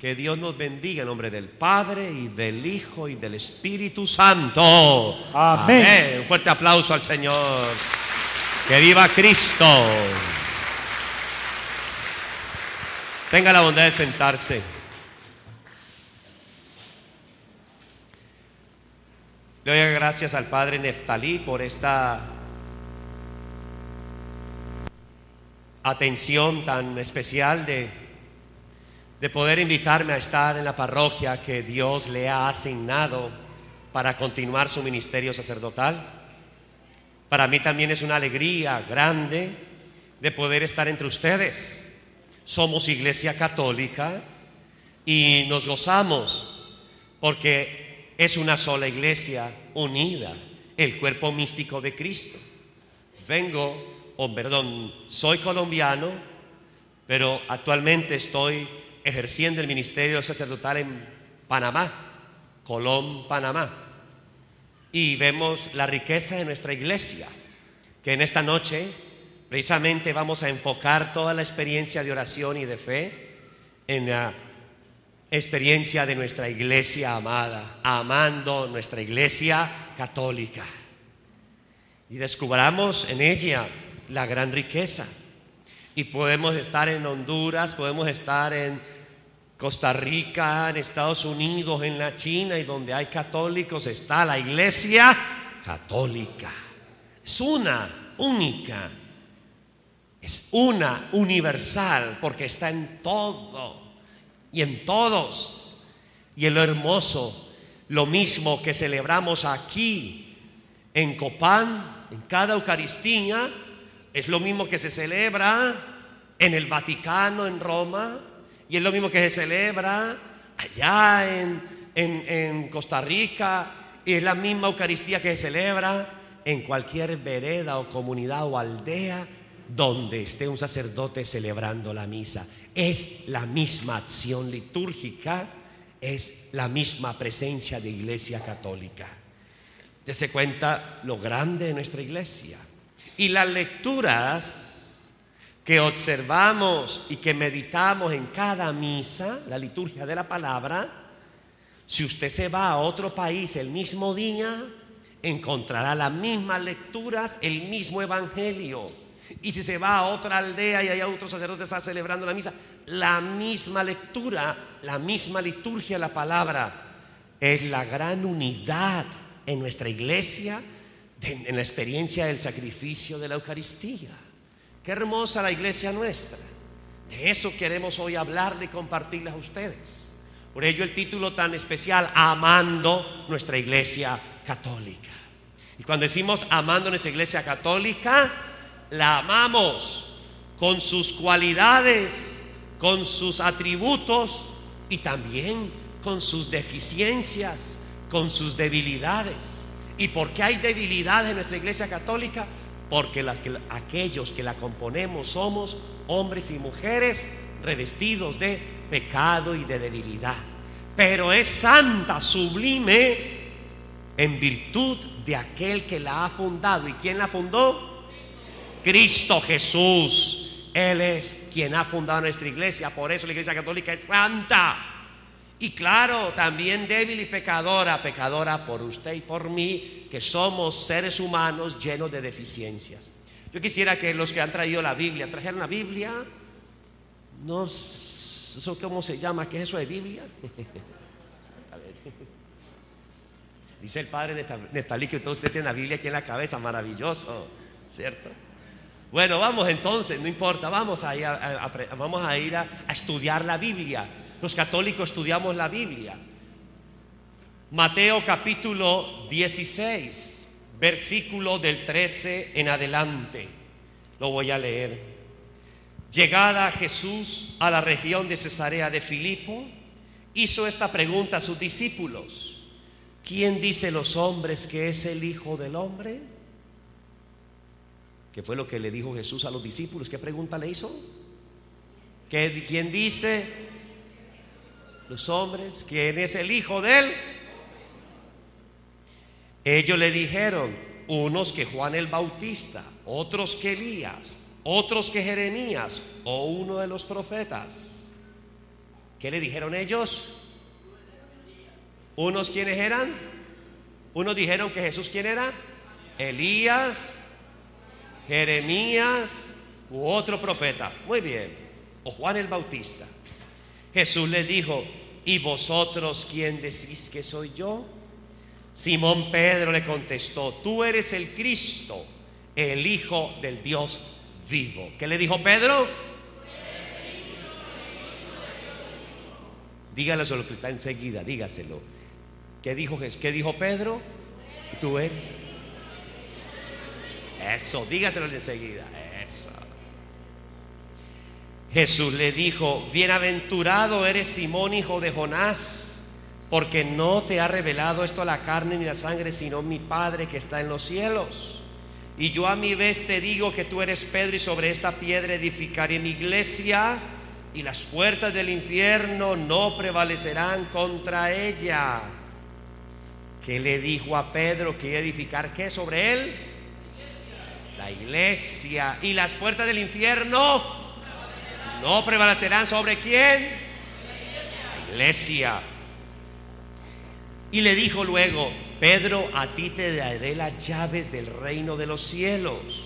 Que Dios nos bendiga en nombre del Padre y del Hijo y del Espíritu Santo. Amén. Amén. Un fuerte aplauso al Señor. Que viva Cristo. Tenga la bondad de sentarse. Le doy gracias al Padre Neftalí por esta atención tan especial de poder invitarme a estar en la parroquia que Dios le ha asignado para continuar su ministerio sacerdotal. Para mí también es una alegría grande de poder estar entre ustedes. Somos Iglesia Católica y nos gozamos porque es una sola iglesia unida, el cuerpo místico de Cristo. Soy colombiano, pero actualmente estoy ejerciendo el ministerio sacerdotal en Panamá, Colón, Panamá. Y vemos la riqueza de nuestra iglesia, que en esta noche precisamente vamos a enfocar toda la experiencia de oración y de fe en la experiencia de nuestra iglesia amada, amando nuestra iglesia católica. Y descubramos en ella la gran riqueza. Y podemos estar en Honduras, podemos estar en Costa Rica, en Estados Unidos, en la China, y donde hay católicos está la iglesia católica. Es una única, es una universal, porque está en todo y en todos. Y en lo hermoso, lo mismo que celebramos aquí en Copán, en cada Eucaristía, es lo mismo que se celebra en el Vaticano, en Roma, y es lo mismo que se celebra allá en Costa Rica, y es la misma Eucaristía que se celebra en cualquier vereda o comunidad o aldea donde esté un sacerdote celebrando la misa. Es la misma acción litúrgica, es la misma presencia de Iglesia Católica. Dese cuenta lo grande de nuestra iglesia. Y las lecturas que observamos y que meditamos en cada misa, la liturgia de la palabra, si usted se va a otro país el mismo día, encontrará las mismas lecturas, el mismo evangelio. Y si se va a otra aldea y hay otro sacerdote que está celebrando la misa, la misma lectura, la misma liturgia de la palabra. Es la gran unidad en nuestra iglesia, en la experiencia del sacrificio de la Eucaristía. Qué hermosa la iglesia nuestra. De eso queremos hoy hablarle y compartirles a ustedes. Por ello el título tan especial, Amando nuestra iglesia católica. Y cuando decimos amando nuestra iglesia católica, la amamos con sus cualidades, con sus atributos y también con sus deficiencias, con sus debilidades. ¿Y por qué hay debilidades en nuestra iglesia católica? Porque aquellos que la componemos somos hombres y mujeres revestidos de pecado y de debilidad. Pero es santa, sublime, en virtud de aquel que la ha fundado. ¿Y quién la fundó? Cristo Jesús. Él es quien ha fundado nuestra iglesia. Por eso la iglesia católica es santa. Y claro, también débil y pecadora, pecadora por usted y por mí, que somos seres humanos llenos de deficiencias. Yo quisiera que los que han traído la Biblia, trajeran la Biblia. No, ¿eso cómo se llama? ¿Qué es eso de Biblia? A ver. Dice el padre Neftalí que todos ustedes tienen la Biblia aquí en la cabeza, maravilloso, ¿cierto? Bueno, vamos entonces, no importa, vamos a ir a estudiar la Biblia. Los católicos estudiamos la Biblia. Mateo capítulo 16, versículo del 13 en adelante. Lo voy a leer. Llegada Jesús a la región de Cesarea de Filipo, hizo esta pregunta a sus discípulos: ¿quién dice los hombres que es el Hijo del Hombre? ¿Qué fue lo que le dijo Jesús a los discípulos? ¿Qué pregunta le hizo? ¿Quién dice los hombres quién es el Hijo de él? Ellos le dijeron, unos que Juan el Bautista, otros que Elías, otros que Jeremías o uno de los profetas. ¿Qué le dijeron ellos? ¿Unos quiénes eran? Unos dijeron que Jesús ¿quién era? Elías, Jeremías u otro profeta. Muy bien. O Juan el Bautista. Jesús les dijo: ¿y vosotros quién decís que soy yo? Simón Pedro le contestó: tú eres el Cristo, el Hijo del Dios vivo. ¿Qué le dijo Pedro? Dígaselo que está enseguida, dígaselo. ¿Qué dijo Jesús? ¿Qué dijo Pedro? Tú eres. Eso, dígaselo enseguida. Eso. Jesús le dijo: bienaventurado eres Simón, hijo de Jonás, porque no te ha revelado esto a la carne ni la sangre, sino mi Padre que está en los cielos. Y yo a mi vez te digo que tú eres Pedro, y sobre esta piedra edificaré mi iglesia, y las puertas del infierno no prevalecerán contra ella. ¿Qué le dijo a Pedro? Que iba a edificar ¿qué sobre él? La iglesia. ¿Y las puertas del infierno no prevalecerán sobre quién? La iglesia. Y le dijo luego: Pedro, a ti te daré las llaves del reino de los cielos,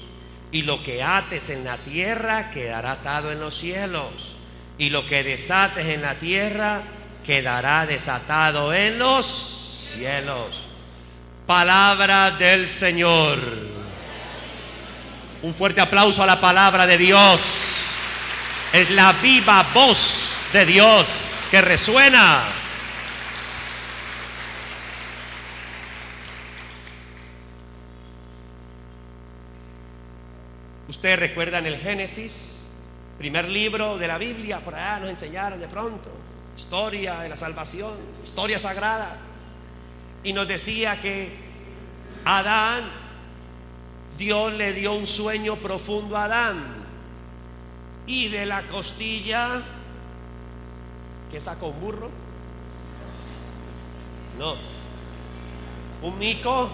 y lo que ates en la tierra quedará atado en los cielos, y lo que desates en la tierra quedará desatado en los cielos. Palabra del Señor. Un fuerte aplauso a la palabra de Dios. Es la viva voz de Dios que resuena. Ustedes recuerdan el Génesis, primer libro de la Biblia. Por allá nos enseñaron de pronto historia de la salvación, historia sagrada, y nos decía que Adán, Dios le dio un sueño profundo a Adán, y de la costilla, ¿qué sacó? ¿Un burro? No, un mico.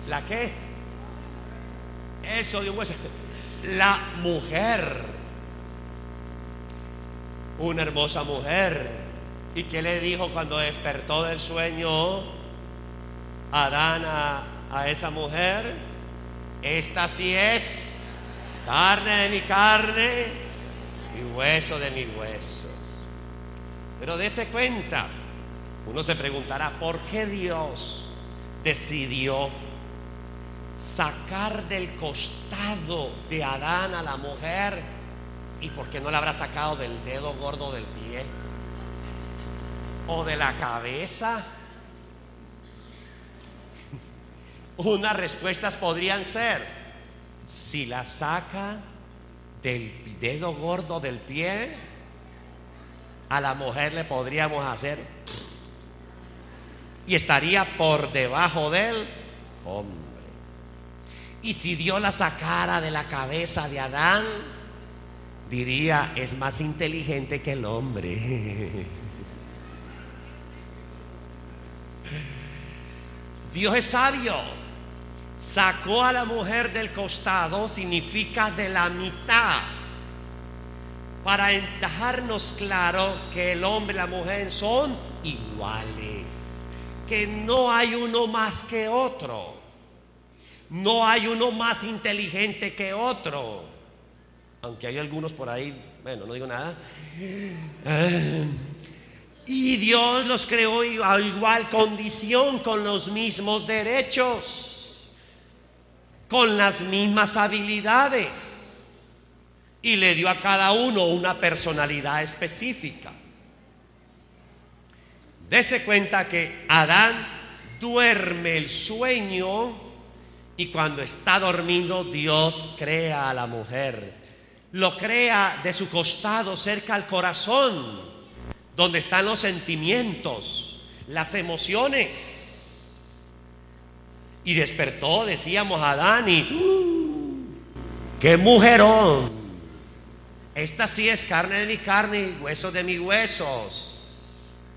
¿La qué? Eso de un hueso. La mujer, una hermosa mujer. ¿Y qué le dijo cuando despertó del sueño Adán a esa mujer? Esta sí es carne de mi carne y hueso de mis huesos. Pero dése cuenta, uno se preguntará: ¿por qué Dios decidió sacar del costado de Adán a la mujer? ¿Y por qué no la habrá sacado del dedo gordo del pie? ¿O de la cabeza? Unas respuestas podrían ser: si la saca del dedo gordo del pie, a la mujer le podríamos hacer y estaría por debajo del hombre. Y si Dios la sacara de la cabeza de Adán, diría: es más inteligente que el hombre. Dios es sabio. Sacó a la mujer del costado, significa de la mitad, para dejarnos claro que el hombre y la mujer son iguales, que no hay uno más que otro. No hay uno más inteligente que otro, aunque hay algunos por ahí, bueno, no digo nada. Y Dios los creó a igual condición, con los mismos derechos, con las mismas habilidades, y le dio a cada uno una personalidad específica. Dese cuenta que Adán duerme el sueño, y cuando está dormido Dios crea a la mujer. Lo crea de su costado, cerca al corazón, donde están los sentimientos, las emociones. Y despertó, decíamos, Adán, y ¡qué mujerón! Esta sí es carne de mi carne y huesos de mis huesos,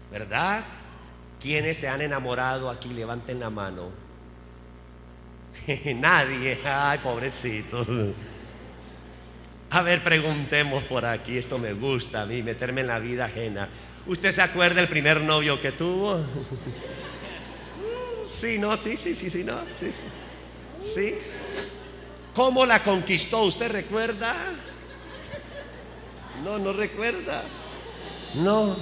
¿verdad? ¿Quiénes se han enamorado aquí? Levanten la mano. Nadie. Ay, pobrecito. A ver, preguntemos por aquí, esto me gusta a mí, meterme en la vida ajena. ¿Usted se acuerda del primer novio que tuvo? Sí, no, sí, no, sí. Sí. ¿Cómo la conquistó? ¿Usted recuerda? No, no recuerda. No.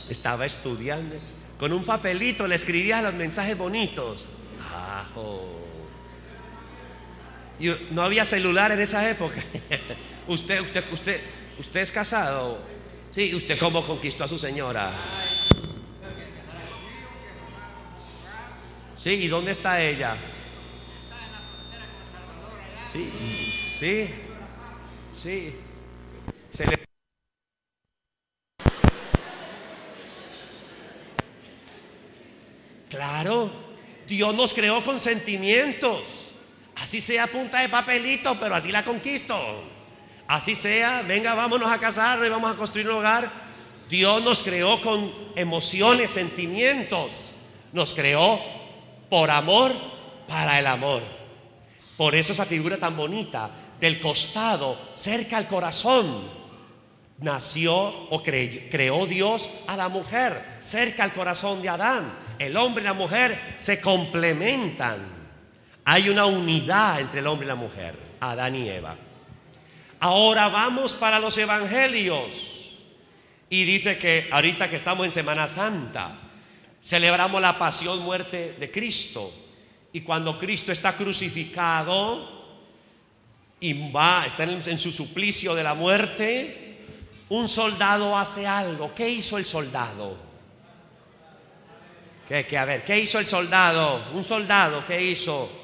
Estaba estudiando. Con un papelito le escribía los mensajes bonitos. Ajo. Y no había celular en esa época. Usted es casado. Sí, ¿usted cómo conquistó a su señora? Sí, ¿y dónde está ella? Sí, sí, sí. Se le... Claro, Dios nos creó con sentimientos. Así sea a punta de papelito, pero así la conquisto. Así sea, venga, vámonos a casar y vamos a construir un hogar. Dios nos creó con emociones, sentimientos. Nos creó por amor, para el amor. Por eso esa figura tan bonita del costado, cerca al corazón, nació o creó Dios a la mujer, cerca al corazón de Adán. El hombre y la mujer se complementan. Hay una unidad entre el hombre y la mujer, Adán y Eva. Ahora vamos para los evangelios. Y dice que ahorita que estamos en Semana Santa, celebramos la pasión, muerte de Cristo. Y cuando Cristo está crucificado y está en su suplicio de la muerte, un soldado hace algo. ¿Qué hizo el soldado? A ver, ¿qué hizo el soldado? Un soldado, ¿qué hizo?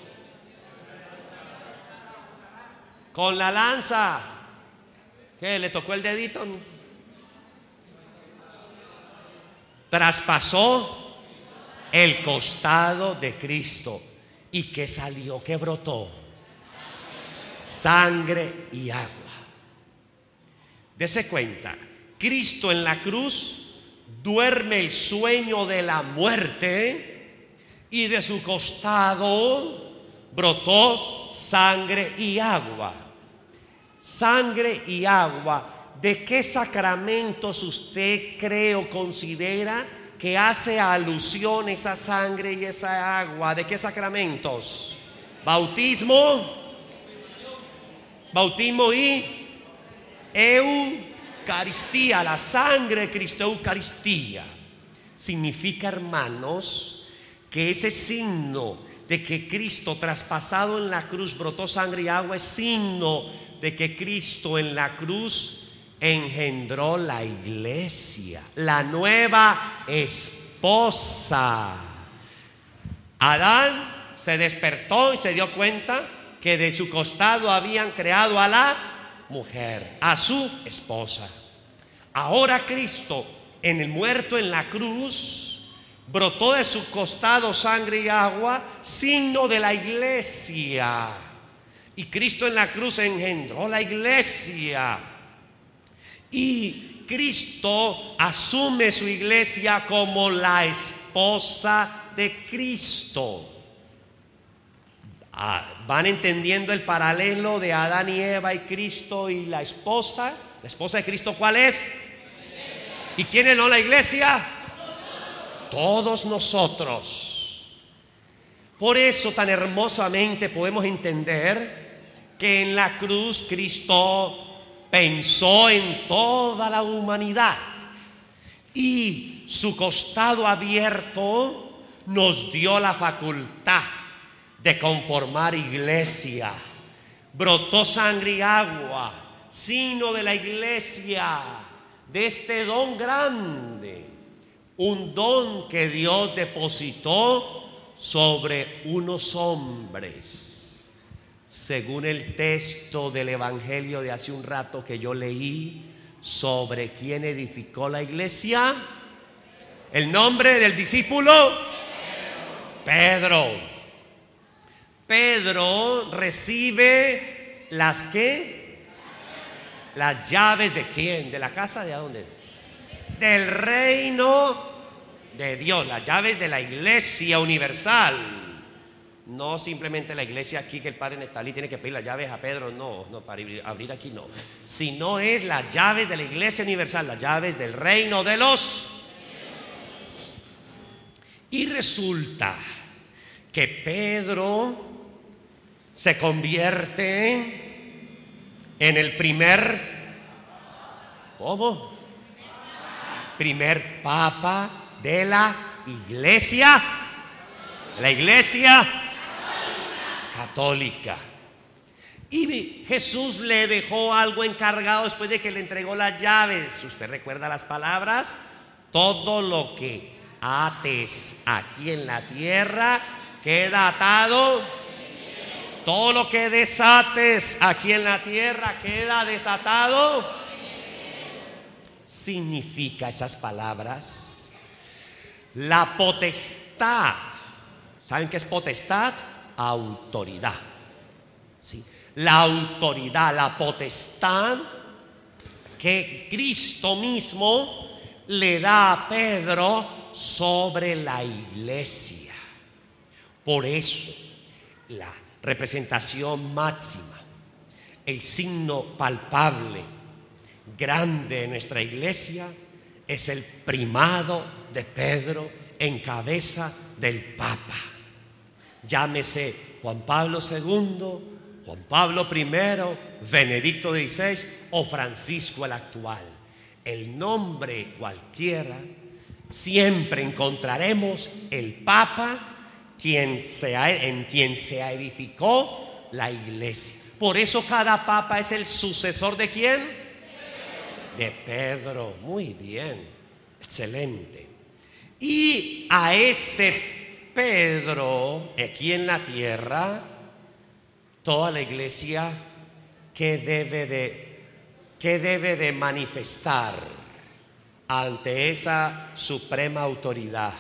Con la lanza. ¿Qué? ¿Le tocó el dedito? Traspasó el costado de Cristo. ¿Y qué salió? ¿Qué brotó? Sangre y agua. Dese cuenta, Cristo en la cruz duerme el sueño de la muerte y de su costado brotó sangre y agua. Sangre y agua. ¿De qué sacramentos usted cree o considera que hace alusión esa sangre y esa agua? ¿De qué sacramentos? Bautismo y Eucaristía. La sangre de Cristo, Eucaristía, significa, hermanos, que ese signo de que Cristo traspasado en la cruz brotó sangre y agua es signo de que Cristo en la cruz engendró la iglesia, la nueva esposa. Adán se despertó y se dio cuenta que de su costado habían creado a la mujer, a su esposa. Ahora Cristo, en el muerto en la cruz, brotó de su costado sangre y agua, signo de la iglesia. Y Cristo en la cruz engendró la iglesia. Y Cristo asume su iglesia como la esposa de Cristo. ¿Van entendiendo el paralelo de Adán y Eva y Cristo y la esposa? ¿La esposa de Cristo cuál es? ¿Y quién es no la iglesia? Todos nosotros. Por eso tan hermosamente podemos entender que en la cruz Cristo pensó en toda la humanidad y su costado abierto nos dio la facultad de conformar iglesia. Brotó sangre y agua, signo de la iglesia, de este don grande, un don que Dios depositó sobre unos hombres. Según el texto del evangelio de hace un rato que yo leí, ¿sobre quién edificó la iglesia? El nombre del discípulo Pedro. Pedro recibe las llaves de quién, de la casa de dónde, del reino de Dios, las llaves de la iglesia universal. No simplemente la iglesia aquí que el padre Nestalí tiene que pedir las llaves a Pedro, no, para abrir aquí no. Sino es las llaves de la iglesia universal, las llaves del reino de los. Y resulta que Pedro se convierte en el primer papa de la iglesia católica. Y Jesús le dejó algo encargado después de que le entregó las llaves. ¿Usted recuerda las palabras? Todo lo que ates aquí en la tierra queda atado. Todo lo que desates aquí en la tierra queda desatado. Significa esas palabras la potestad. ¿Saben qué es potestad? Autoridad. ¿Sí? La autoridad, la potestad que Cristo mismo le da a Pedro sobre la iglesia. Por eso, la representación máxima, el signo palpable, grande de nuestra iglesia, es el primado de Pedro en cabeza del Papa. Llámese Juan Pablo II, Juan Pablo I, Benedicto XVI o Francisco el actual. El nombre cualquiera, siempre encontraremos el Papa en quien se edificó la iglesia. Por eso cada Papa es el sucesor ¿de quién? De Pedro. Muy bien, excelente. Y a ese Pedro, aquí en la tierra, toda la iglesia, ¿qué debe de manifestar ante esa suprema autoridad?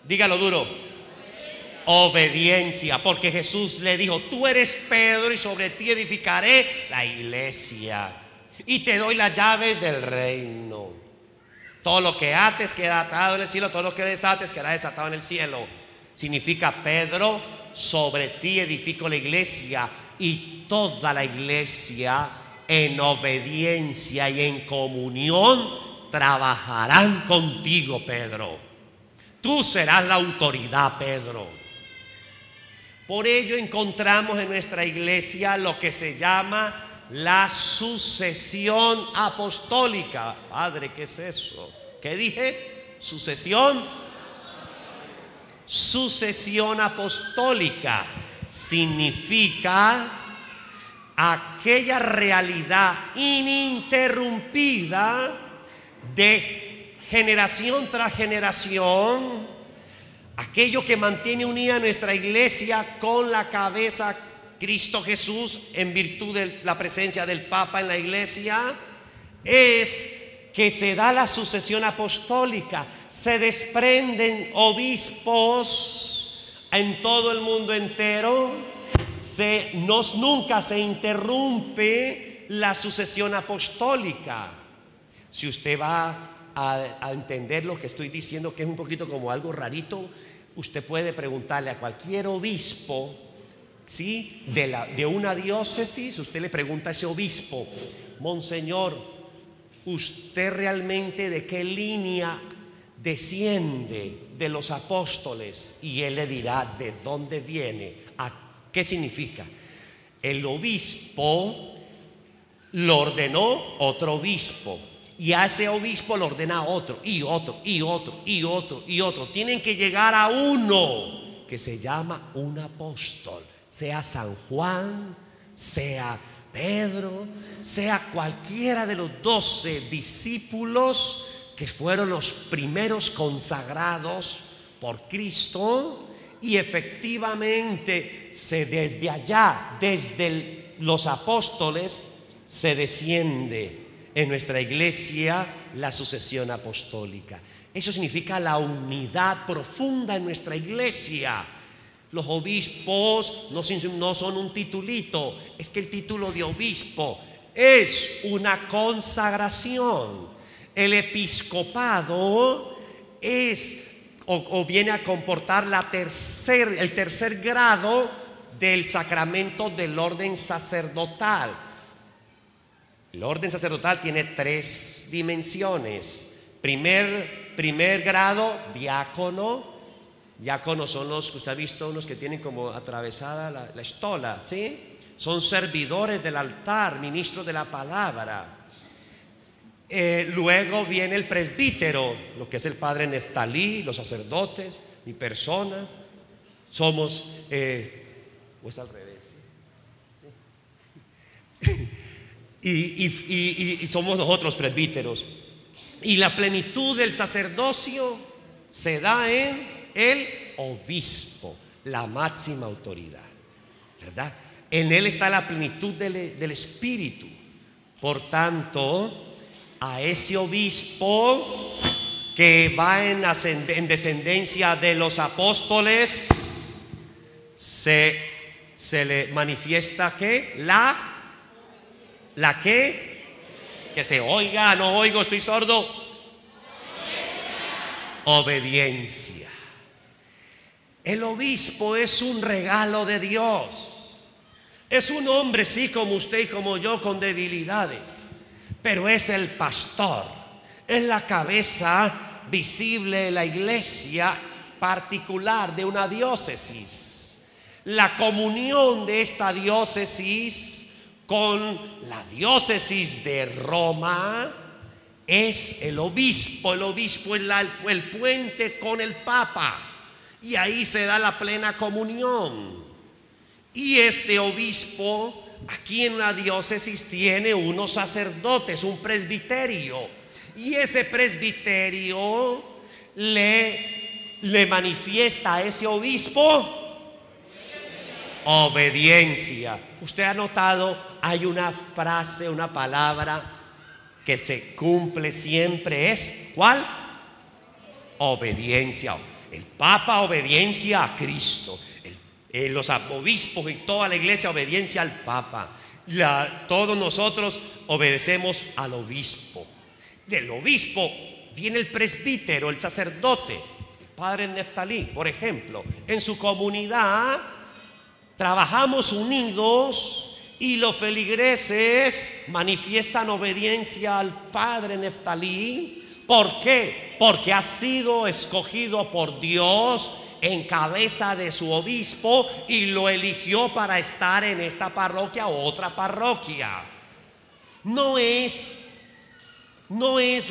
Dígalo duro. Obediencia, porque Jesús le dijo: tú eres Pedro y sobre ti edificaré la iglesia y te doy las llaves del reino. Todo lo que ates queda atado en el cielo, todo lo que desates queda desatado en el cielo. Significa: Pedro, sobre ti edifico la iglesia, y toda la iglesia en obediencia y en comunión trabajarán contigo, Pedro. Tú serás la autoridad, Pedro. Por ello encontramos en nuestra iglesia lo que se llama la sucesión apostólica. Padre, ¿qué es eso? ¿Qué dije? Sucesión. Sucesión apostólica significa aquella realidad ininterrumpida de generación tras generación, aquello que mantiene unida nuestra iglesia con la cabeza Cristo Jesús en virtud de la presencia del Papa en la iglesia, es que se da la sucesión apostólica. Se desprenden obispos en todo el mundo entero. Nunca se interrumpe la sucesión apostólica. Si usted va a entender lo que estoy diciendo, que es un poquito como algo rarito, usted puede preguntarle a cualquier obispo, ¿sí?, de una diócesis. Usted le pregunta a ese obispo: Monseñor, ¿usted realmente de qué línea desciende de los apóstoles? Y él le dirá de dónde viene. ¿Qué significa? El obispo lo ordenó otro obispo, y a ese obispo lo ordena otro, y otro, y otro, y otro, y otro. Tienen que llegar a uno que se llama un apóstol, sea San Juan, sea Pedro, sea cualquiera de los 12 discípulos que fueron los primeros consagrados por Cristo. Y efectivamente desde allá, desde los apóstoles, se desciende en nuestra iglesia la sucesión apostólica. Eso significa la unidad profunda en nuestra iglesia. Los obispos no son un titulito, es que el título de obispo es una consagración. El episcopado es o viene a comportar el tercer grado del sacramento del orden sacerdotal. El orden sacerdotal tiene 3 dimensiones. Primer grado, diácono. Diáconos son los que usted ha visto, unos que tienen como atravesada la estola, ¿sí? Son servidores del altar, ministros de la palabra. Luego viene el presbítero, lo que es el padre Neftalí, los sacerdotes, mi persona. Somos, o es al revés. Y somos nosotros presbíteros. Y la plenitud del sacerdocio se da en el obispo, la máxima autoridad, ¿verdad? En él está la plenitud del Espíritu. Por tanto, a ese obispo que va en descendencia de los apóstoles, se le manifiesta que la que se oiga, no oigo, estoy sordo. Obediencia. El obispo es un regalo de Dios. Es un hombre, sí, como usted y como yo, con debilidades, pero es el pastor, es la cabeza visible de la iglesia particular de una diócesis. La comunión de esta diócesis con la diócesis de Roma es el obispo. El obispo es el puente con el papa, y ahí se da la plena comunión. Y este obispo aquí en la diócesis tiene unos sacerdotes, un presbiterio, y ese presbiterio le manifiesta a ese obispo obediencia. Usted ha notado, hay una frase, una palabra que se cumple siempre, es ¿cuál? Obediencia. El Papa, obediencia a Cristo. Los obispos y toda la iglesia, obediencia al Papa. Todos nosotros obedecemos al obispo. Del obispo viene el presbítero, el sacerdote, el padre Neftalí, por ejemplo. En su comunidad trabajamos unidos y los feligreses manifiestan obediencia al padre Neftalí. ¿Por qué? Porque ha sido escogido por Dios en cabeza de su obispo y lo eligió para estar en esta parroquia o otra parroquia. No es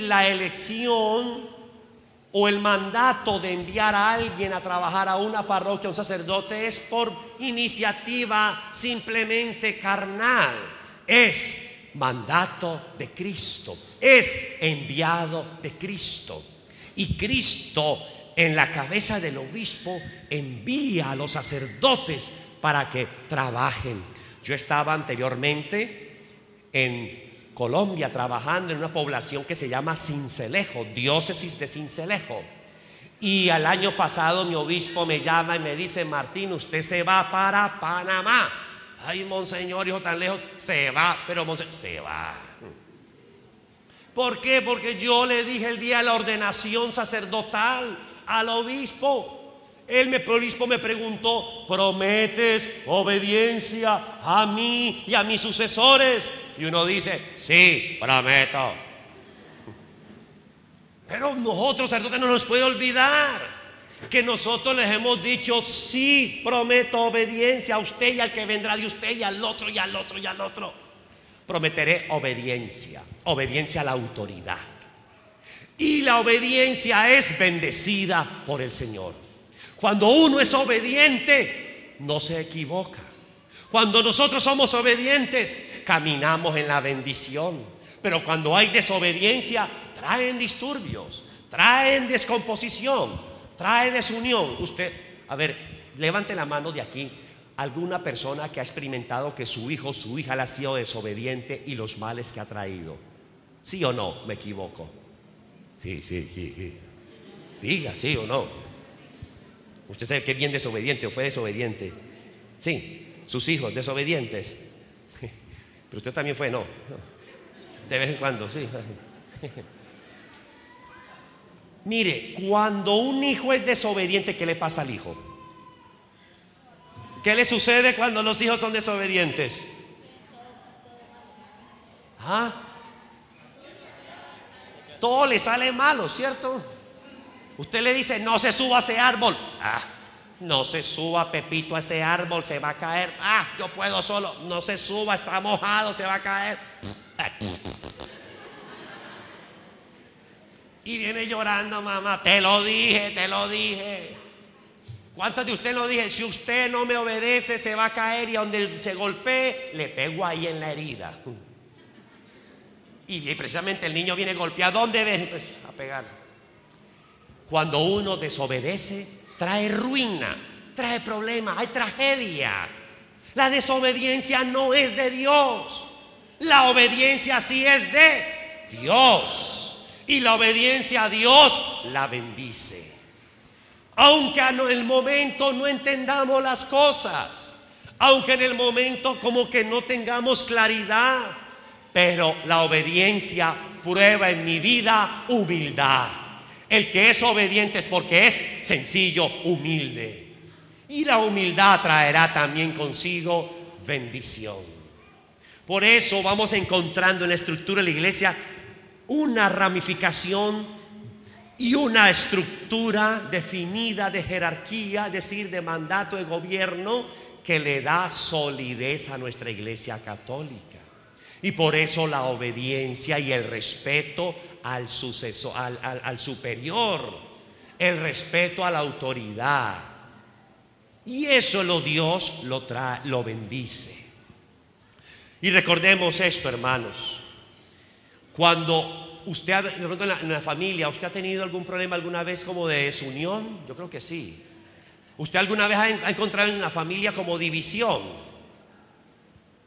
la elección o el mandato de enviar a alguien a trabajar a una parroquia, un sacerdote, es por iniciativa simplemente carnal. Es mandato de Cristo, es enviado de Cristo. Y Cristo, en la cabeza del obispo, envía a los sacerdotes para que trabajen. Yo estaba anteriormente en Colombia trabajando en una población que se llama Sincelejo, diócesis de Sincelejo. Y al año pasado mi obispo me llama y me dice: Martín, usted se va para Panamá. Ay, monseñor, hijo, tan lejos. Se va, pero monseñor, se va. ¿Por qué? Porque yo le dije el día de la ordenación sacerdotal al obispo. El obispo me preguntó: ¿prometes obediencia a mí y a mis sucesores? Y uno dice: sí, prometo. Pero nosotros, sacerdotes, no nos puede olvidar que nosotros les hemos dicho: sí, prometo obediencia a usted y al que vendrá de usted y al otro y al otro y al otro. Prometeré obediencia, obediencia a la autoridad. Y la obediencia es bendecida por el Señor. Cuando uno es obediente, no se equivoca. Cuando nosotros somos obedientes, caminamos en la bendición. Pero cuando hay desobediencia, traen disturbios, traen descomposición, trae desunión. Usted, a ver, levante la mano de aquí. ¿Alguna persona que ha experimentado que su hijo o su hija le ha sido desobediente y los males que ha traído? ¿Sí o no? ¿Me equivoco? Sí. Diga, ¿sí o no? Usted sabe que es bien desobediente o fue desobediente. Sí, sus hijos desobedientes. Pero usted también fue, ¿no? De vez en cuando, sí. Mire, cuando un hijo es desobediente, ¿qué le pasa al hijo? ¿Qué le sucede cuando los hijos son desobedientes? ¿Ah? Todo le sale malo, ¿cierto? Usted le dice, no se suba a ese árbol. No se suba, Pepito, a ese árbol, se va a caer. Yo puedo solo. No se suba, está mojado, se va a caer. Y viene llorando, mamá, te lo dije, te lo dije. ¿Cuántos de ustedes lo dije? Si usted no me obedece, se va a caer y a donde se golpee, le pego ahí en la herida. Y precisamente el niño viene golpeado. ¿Dónde ves? Pues a pegar. Cuando uno desobedece, trae ruina, trae problemas, hay tragedia. La desobediencia no es de Dios. La obediencia sí es de Dios. Y la obediencia a Dios la bendice. Aunque en el momento no entendamos las cosas, aunque en el momento como que no tengamos claridad, pero la obediencia prueba en mi vida humildad. El que es obediente es porque es sencillo, humilde. Y la humildad traerá también consigo bendición. Por eso vamos encontrando en la estructura de la iglesia una ramificación y una estructura definida de jerarquía, es decir, de mandato de gobierno, que le da solidez a nuestra iglesia católica. Y por eso la obediencia y el respeto al sucesor, al superior, el respeto a la autoridad. Y eso Dios lo bendice. Y recordemos esto, hermanos. Cuando usted, de pronto en la familia, ¿usted ha tenido algún problema alguna vez como de desunión? Yo creo que sí. ¿Usted alguna vez ha encontrado en la familia como división?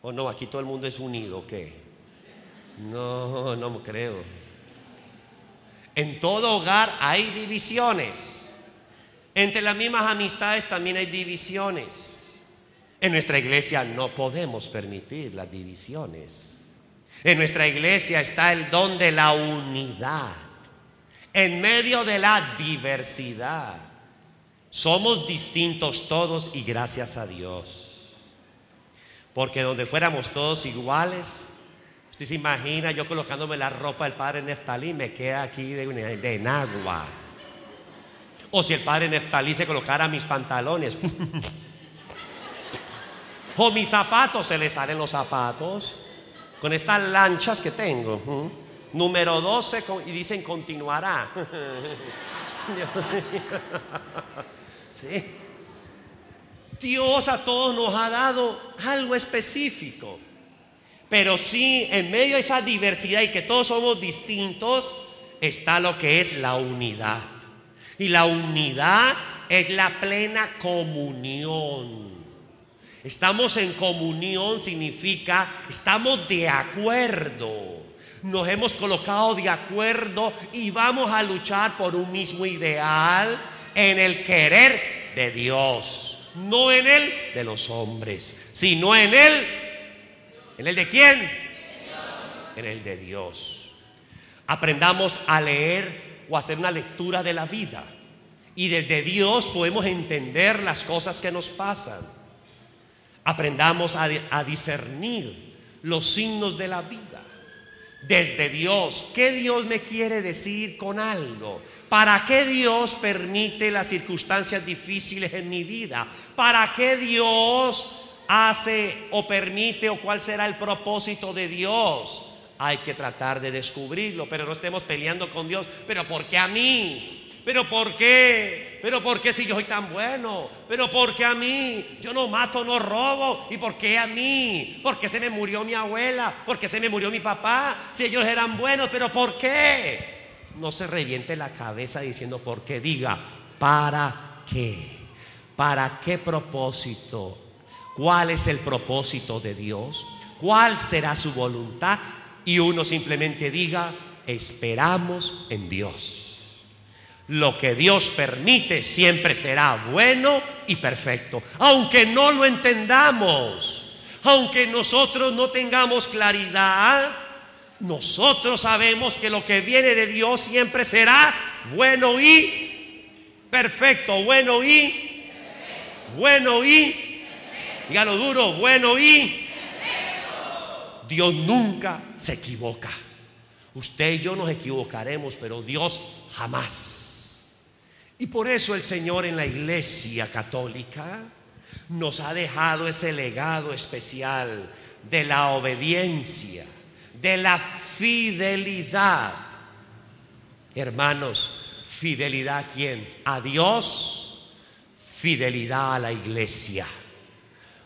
¿O no? Aquí todo el mundo es unido, ¿o qué? No, no creo. En todo hogar hay divisiones. Entre las mismas amistades también hay divisiones. En nuestra iglesia no podemos permitir las divisiones. En nuestra iglesia está el don de la unidad. En medio de la diversidad. Somos distintos todos y gracias a Dios. Porque donde fuéramos todos iguales, usted se imagina yo colocándome la ropa del padre Neftalí, me queda aquí de enagua. O si el padre Neftalí se colocara mis pantalones o mis zapatos, se le salen los zapatos. Con estas lanchas que tengo, número 12, y dicen continuará. ¿Sí? Dios a todos nos ha dado algo específico, pero sí, en medio de esa diversidad y que todos somos distintos, está lo que es la unidad. Y la unidad es la plena comunión. Estamos en comunión significa estamos de acuerdo. Nos hemos colocado de acuerdo y vamos a luchar por un mismo ideal en el querer de Dios, no en el de los hombres, sino en el de ¿quién? En el de Dios. Aprendamos a leer o hacer una lectura de la vida y desde Dios podemos entender las cosas que nos pasan. Aprendamos a discernir los signos de la vida desde Dios. ¿Qué Dios me quiere decir con algo? ¿Para qué Dios permite las circunstancias difíciles en mi vida? ¿Para qué Dios hace o permite o cuál será el propósito de Dios? Hay que tratar de descubrirlo, pero no estemos peleando con Dios. ¿Pero por qué a mí? ¿Pero por qué? ¿Pero por qué si yo soy tan bueno? ¿Pero por qué a mí? Yo no mato, no robo. ¿Y por qué a mí? ¿Por qué se me murió mi abuela? ¿Por qué se me murió mi papá? Si ellos eran buenos, ¿pero por qué? No se reviente la cabeza diciendo por qué. Diga, ¿para qué? ¿Para qué propósito? ¿Cuál es el propósito de Dios? ¿Cuál será su voluntad? Y uno simplemente diga, esperamos en Dios. Lo que Dios permite siempre será bueno y perfecto, aunque no lo entendamos, aunque nosotros no tengamos claridad, nosotros sabemos que lo que viene de Dios siempre será bueno y perfecto. Bueno y dígalo duro, bueno y Dios nunca se equivoca. Usted y yo nos equivocaremos, pero Dios jamás. Y por eso el Señor en la Iglesia Católica nos ha dejado ese legado especial de la obediencia, de la fidelidad. Hermanos, ¿fidelidad a quién? A Dios, fidelidad a la iglesia.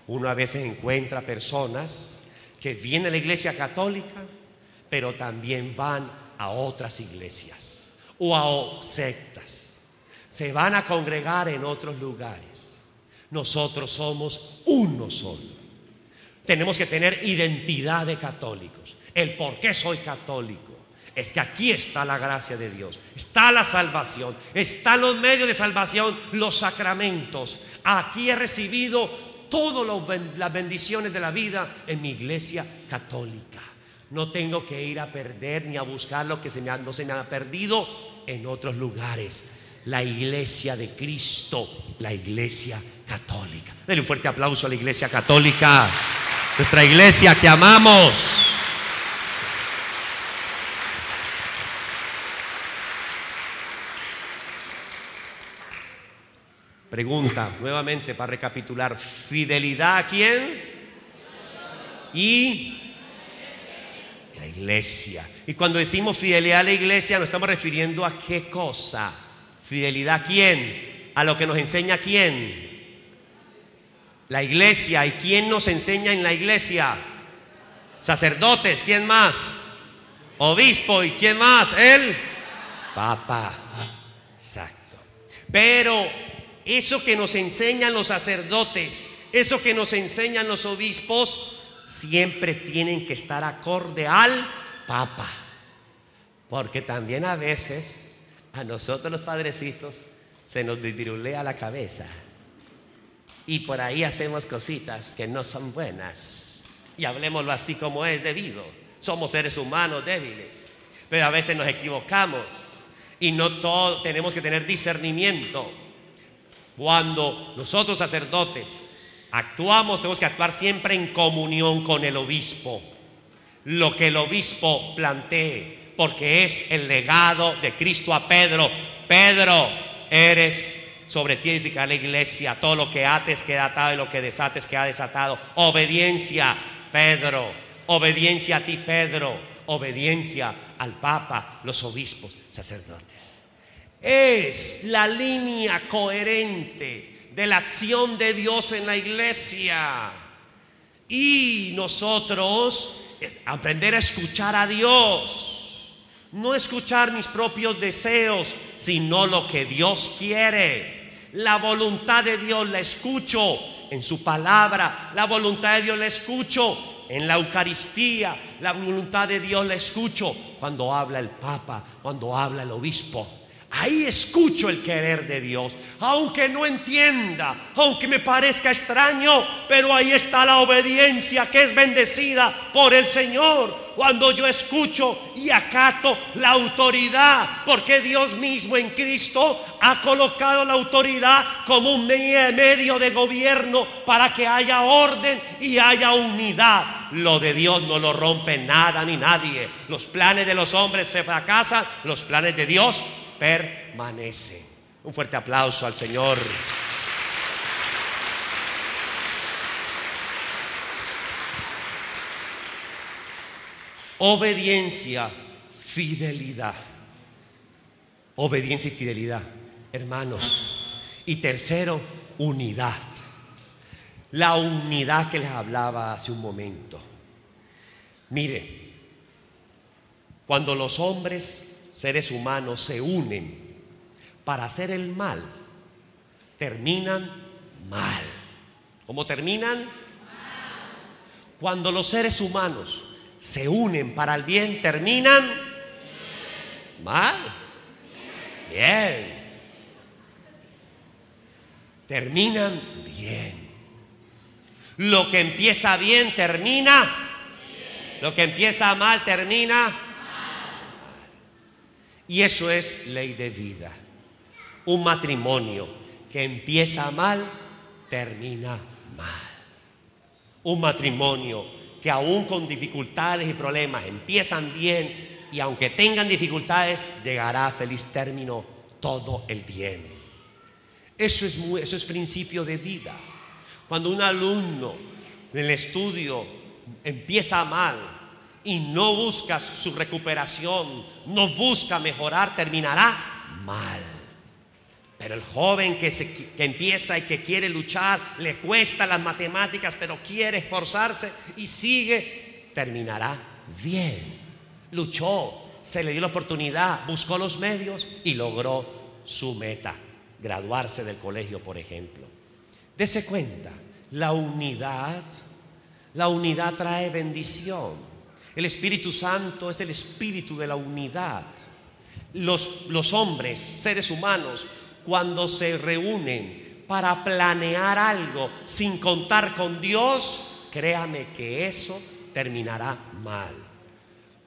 Uno a veces encuentra personas que vienen a la iglesia católica, pero también van a otras iglesias o a sectas. Se van a congregar en otros lugares. Nosotros somos uno solo. Tenemos que tener identidad de católicos. El por qué soy católico es que aquí está la gracia de Dios, está la salvación, están los medios de salvación, los sacramentos. Aquí he recibido todas las bendiciones de la vida en mi iglesia católica. No tengo que ir a perder ni a buscar lo que no se me ha perdido en otros lugares. La iglesia de Cristo, la iglesia católica. Denle un fuerte aplauso a la iglesia católica, nuestra iglesia que amamos. Pregunta nuevamente para recapitular: ¿fidelidad a quién? Y la iglesia. Y cuando decimos fidelidad a la iglesia, nos estamos refiriendo a qué cosa. ¿Fidelidad a quién? A lo que nos enseña quién. La iglesia. ¿Y quién nos enseña en la iglesia? Sacerdotes. ¿Quién más? Obispo. ¿Y quién más? El Papa. Exacto. Pero eso que nos enseñan los sacerdotes, eso que nos enseñan los obispos, siempre tienen que estar acorde al Papa. Porque también a veces a nosotros los padrecitos se nos desvirulea la cabeza y por ahí hacemos cositas que no son buenas. Y hablemoslo así como es debido. Somos seres humanos débiles, pero a veces nos equivocamos y no todo tenemos que tener discernimiento. Cuando nosotros sacerdotes actuamos, tenemos que actuar siempre en comunión con el obispo. Lo que el obispo plantee, porque es el legado de Cristo a Pedro. Pedro, eres sobre ti edificar la iglesia. Todo lo que ates queda atado y lo que desates queda desatado. Obediencia, Pedro. Obediencia a ti, Pedro. Obediencia al Papa, los obispos, sacerdotes. Es la línea coherente de la acción de Dios en la iglesia. Y nosotros aprender a escuchar a Dios. No escuchar mis propios deseos, sino lo que Dios quiere. La voluntad de Dios la escucho en su palabra. La voluntad de Dios la escucho en la Eucaristía. La voluntad de Dios la escucho cuando habla el Papa, cuando habla el obispo. Ahí escucho el querer de Dios, aunque no entienda, aunque me parezca extraño, pero ahí está la obediencia que es bendecida por el Señor. Cuando yo escucho y acato la autoridad, porque Dios mismo en Cristo ha colocado la autoridad como un medio de gobierno para que haya orden y haya unidad. Lo de Dios no lo rompe nada ni nadie. Los planes de los hombres se fracasan, los planes de Dios permanece. Un fuerte aplauso al Señor. Obediencia, fidelidad. Obediencia y fidelidad, hermanos. Y tercero, unidad. La unidad que les hablaba hace un momento. Mire, cuando los hombres, seres humanos, se unen para hacer el mal, terminan mal. ¿Cómo terminan? Mal. Cuando los seres humanos se unen para el bien, terminan mal. Bien. Terminan bien. Lo que empieza bien termina. Lo que empieza mal termina mal. Y eso es ley de vida. Un matrimonio que empieza mal, termina mal. Un matrimonio que aún con dificultades y problemas empiezan bien, y aunque tengan dificultades, llegará a feliz término todo el bien. Eso es principio de vida. Cuando un alumno en el estudio empieza mal y no busca su recuperación, no busca mejorar, terminará mal. Pero el joven que empieza y que quiere luchar, le cuesta las matemáticas, pero quiere esforzarse y sigue, terminará bien. Luchó, se le dio la oportunidad, buscó los medios y logró su meta, graduarse del colegio, por ejemplo. Dese cuenta, la unidad trae bendición. El Espíritu Santo es el espíritu de la unidad. Los hombres, seres humanos, cuando se reúnen para planear algo sin contar con Dios, créame que eso terminará mal.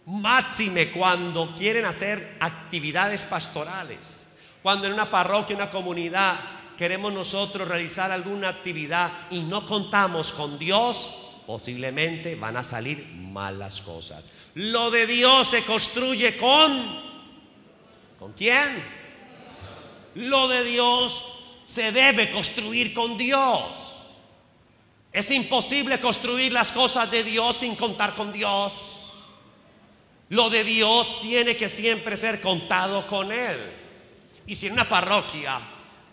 Máxime cuando quieren hacer actividades pastorales, cuando en una parroquia, en una comunidad, queremos nosotros realizar alguna actividad y no contamos con Dios, posiblemente van a salir mal las cosas. Lo de Dios se construye ¿con quién? Lo de Dios se debe construir con Dios. Es imposible construir las cosas de Dios sin contar con Dios. Lo de Dios tiene que siempre ser contado con Él. Y si en una parroquia,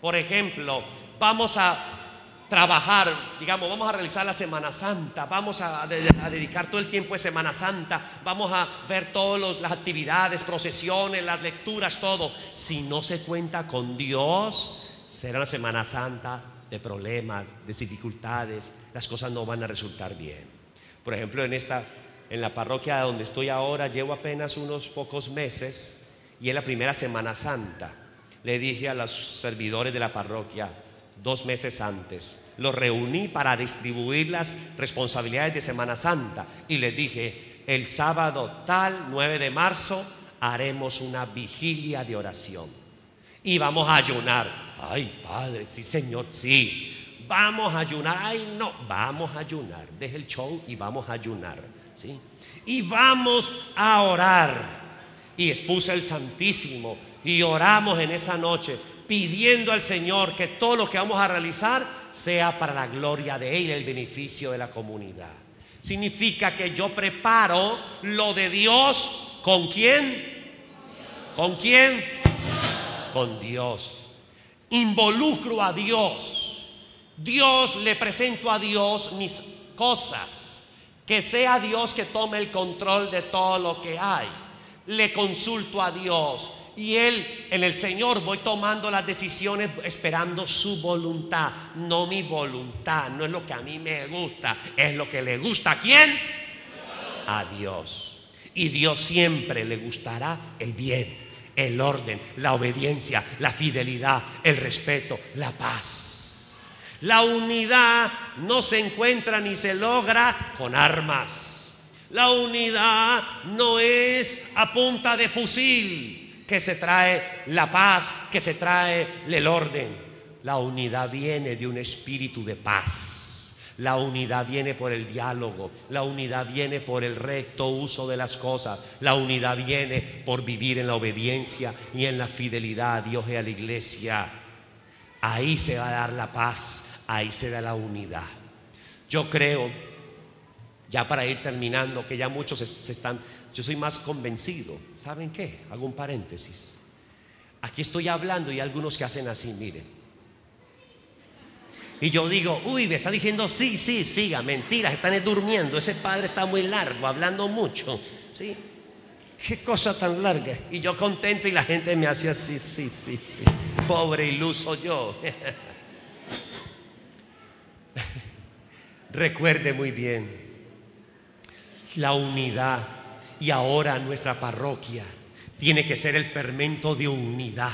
por ejemplo, vamos a trabajar, digamos, vamos a realizar la Semana Santa, vamos a dedicar todo el tiempo de Semana Santa, vamos a ver todas las actividades, procesiones, las lecturas, todo. Si no se cuenta con Dios, será una Semana Santa de problemas, de dificultades, las cosas no van a resultar bien. Por ejemplo, en la parroquia donde estoy ahora, llevo apenas unos pocos meses y es la primera Semana Santa. Le dije a los servidores de la parroquia 2 meses antes, los reuní para distribuir las responsabilidades de Semana Santa y les dije, el sábado tal, 9 de marzo, haremos una vigilia de oración y vamos a ayunar. Ay, padre, sí señor, sí, vamos a ayunar. Ay, no, vamos a ayunar, deje el show y vamos a ayunar, ¿sí? Y vamos a orar. Y expuse el Santísimo y oramos en esa noche, pidiendo al Señor que todo lo que vamos a realizar sea para la gloria de Él y el beneficio de la comunidad. Significa que yo preparo lo de Dios. ¿Con quién? ¿Con quién? Con Dios. Involucro a Dios. Dios, le presento a Dios mis cosas. Que sea Dios que tome el control de todo lo que hay. Le consulto a Dios. Y Él, en el Señor, voy tomando las decisiones esperando su voluntad, no mi voluntad, no es lo que a mí me gusta, es lo que le gusta. ¿A quién? A Dios. Y Dios siempre le gustará el bien, el orden, la obediencia, la fidelidad, el respeto, la paz. La unidad no se encuentra ni se logra con armas. La unidad no es a punta de fusil que se trae la paz, que se trae el orden. La unidad viene de un espíritu de paz. La unidad viene por el diálogo. La unidad viene por el recto uso de las cosas. La unidad viene por vivir en la obediencia y en la fidelidad a Dios y a la iglesia. Ahí se va a dar la paz, ahí se da la unidad. Yo creo, ya para ir terminando, que ya muchos yo soy más convencido. ¿Saben qué? Hago un paréntesis. Aquí estoy hablando y hay algunos que hacen así, miren. Y yo digo, uy, me está diciendo sí, siga, mentiras, están durmiendo. Ese padre está muy largo, hablando mucho, ¿sí? Qué cosa tan larga. Y yo contento y la gente me hace así, sí. Pobre iluso yo. Recuerde muy bien. La unidad, y ahora nuestra parroquia tiene que ser el fermento de unidad.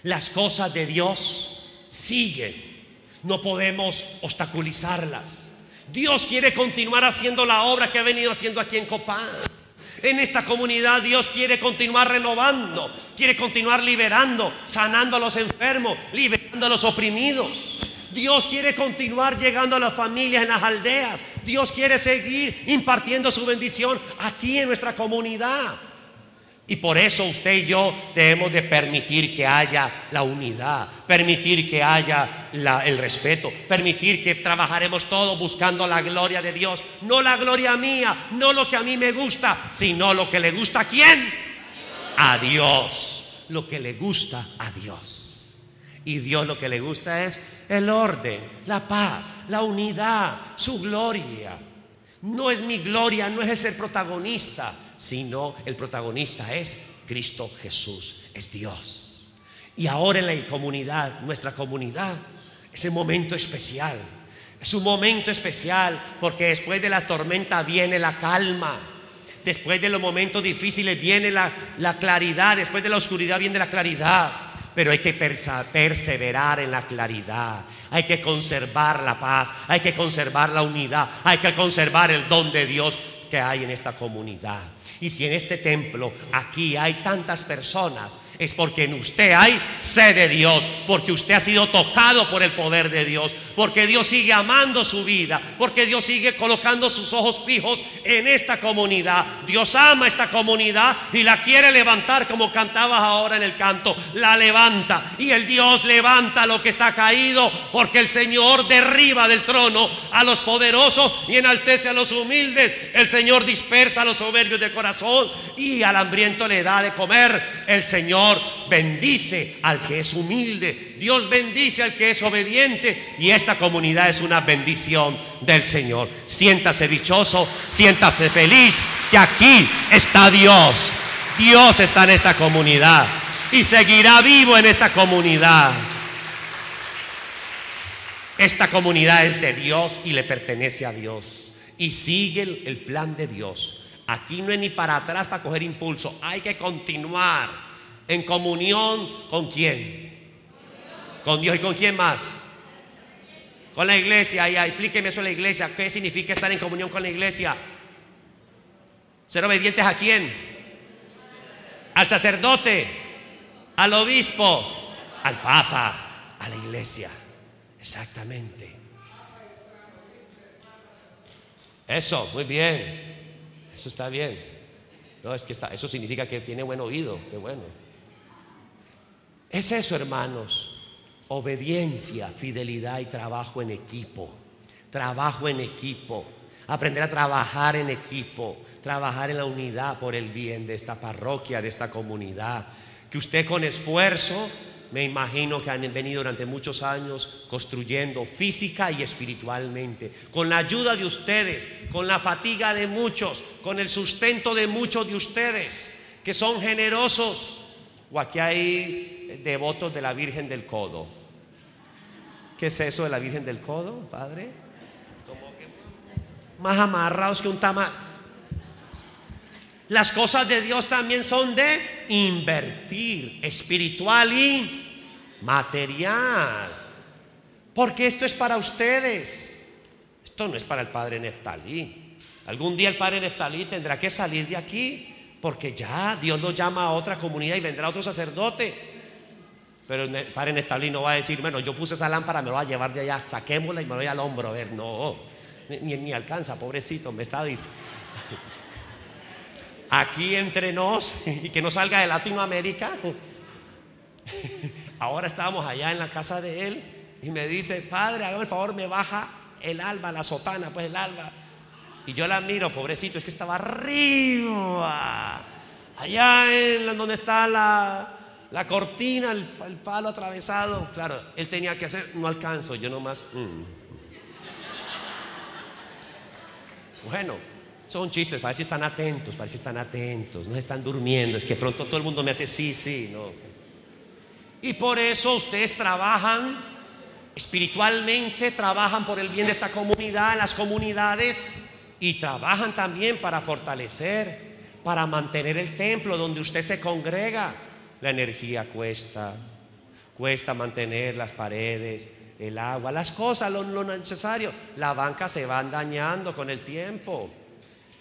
Las cosas de Dios siguen, no podemos obstaculizarlas. Dios quiere continuar haciendo la obra que ha venido haciendo aquí en Copán. En esta comunidad Dios quiere continuar renovando, quiere continuar liberando, sanando a los enfermos, liberando a los oprimidos. Dios quiere continuar llegando a las familias en las aldeas. Dios quiere seguir impartiendo su bendición aquí en nuestra comunidad. Y por eso usted y yo debemos de permitir que haya la unidad, permitir que haya el respeto, permitir que trabajaremos todos buscando la gloria de Dios. No la gloria mía, no lo que a mí me gusta, sino lo que le gusta ¿a quién? A Dios. Lo que le gusta a Dios. Y Dios lo que le gusta es el orden, la paz, la unidad, su gloria. No es mi gloria, no es el ser protagonista, sino el protagonista es Cristo Jesús, es Dios. Y ahora en la comunidad, nuestra comunidad, es un momento especial. Es un momento especial porque después de la tormenta viene la calma. Después de los momentos difíciles viene la claridad. Después de la oscuridad viene la claridad. Pero hay que perseverar en la claridad. Hay que conservar la paz. Hay que conservar la unidad. Hay que conservar el don de Dios que hay en esta comunidad. Y si en este templo aquí hay tantas personas, es porque en usted hay sed de Dios, porque usted ha sido tocado por el poder de Dios, porque Dios sigue amando su vida, porque Dios sigue colocando sus ojos fijos en esta comunidad. Dios ama esta comunidad y la quiere levantar, como cantabas ahora en el canto. La levanta, y el Dios levanta lo que está caído, porque el Señor derriba del trono a los poderosos y enaltece a los humildes. El Señor dispersa a los soberbios de corazón y al hambriento le da de comer. El Señor bendice al que es humilde. Dios bendice al que es obediente, y esta comunidad es una bendición del Señor. Siéntase dichoso, siéntase feliz, que aquí está Dios. Dios está en esta comunidad y seguirá vivo en esta comunidad. Esta comunidad es de Dios y le pertenece a Dios y sigue el plan de Dios. Aquí no es ni para atrás para coger impulso. Hay que continuar en comunión. ¿Con quién? Con Dios. ¿Y con quién más? Con la iglesia. Ya, explíqueme eso de la iglesia. ¿Qué significa estar en comunión con la iglesia? ¿Ser obedientes a quién? Al sacerdote, al obispo, al papa, a la iglesia. Exactamente. Eso, muy bien. Eso está bien. No, es que eso significa que tiene buen oído. Qué bueno. Es eso, hermanos. Obediencia, fidelidad y trabajo en equipo. Trabajo en equipo. Aprender a trabajar en equipo. Trabajar en la unidad por el bien de esta parroquia, de esta comunidad. Que usted con esfuerzo, me imagino que han venido durante muchos años construyendo física y espiritualmente, con la ayuda de ustedes, con la fatiga de muchos, con el sustento de muchos de ustedes que son generosos. O aquí hay devotos de la Virgen del Codo. ¿Qué es eso de la Virgen del Codo, padre? Como que más amarrados que un tamal. Las cosas de Dios también son de invertir, espiritual y material. Porque esto es para ustedes. Esto no es para el padre Neftalí. Algún día el padre Neftalí tendrá que salir de aquí, porque ya Dios lo llama a otra comunidad y vendrá otro sacerdote. Pero el padre Neftalí no va a decir, bueno, yo puse esa lámpara, me lo voy a llevar de allá, saquémosla y me lo voy al hombro. A ver, no, ni alcanza, pobrecito, me está diciendo. Aquí entre nos, y que no salga de Latinoamérica. Ahora estábamos allá en la casa de él y me dice, padre, hágame el favor, me baja el alba, la sotana, pues el alba. Y yo la miro, pobrecito, es que estaba arriba, allá en donde está la cortina, el palo atravesado. Claro, él tenía que hacer, no alcanzo, yo nomás. Bueno, son chistes, parece que están atentos, no están durmiendo. Es que pronto todo el mundo me hace sí, no. Y por eso ustedes trabajan espiritualmente, trabajan por el bien de esta comunidad, las comunidades, y trabajan también para fortalecer, para mantener el templo donde usted se congrega. La energía cuesta mantener las paredes, el agua, las cosas, lo necesario. La banca se van dañando con el tiempo.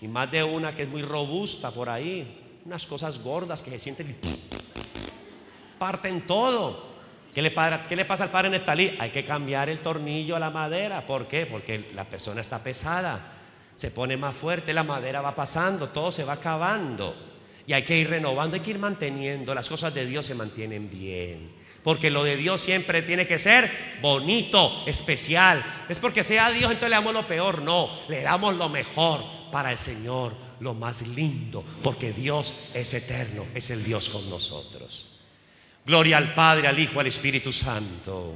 Y más de una que es muy robusta por ahí. Unas cosas gordas que se sienten y parten todo. ¿Qué le pasa al padre Neftalí? Hay que cambiar el tornillo a la madera. ¿Por qué? Porque la persona está pesada. Se pone más fuerte, la madera va pasando, todo se va acabando. Y hay que ir renovando, hay que ir manteniendo. Las cosas de Dios se mantienen bien. Porque lo de Dios siempre tiene que ser bonito, especial. Es porque sea Dios, entonces le damos lo peor. No, le damos lo mejor para el Señor, lo más lindo. Porque Dios es eterno, es el Dios con nosotros. Gloria al Padre, al Hijo, al Espíritu Santo.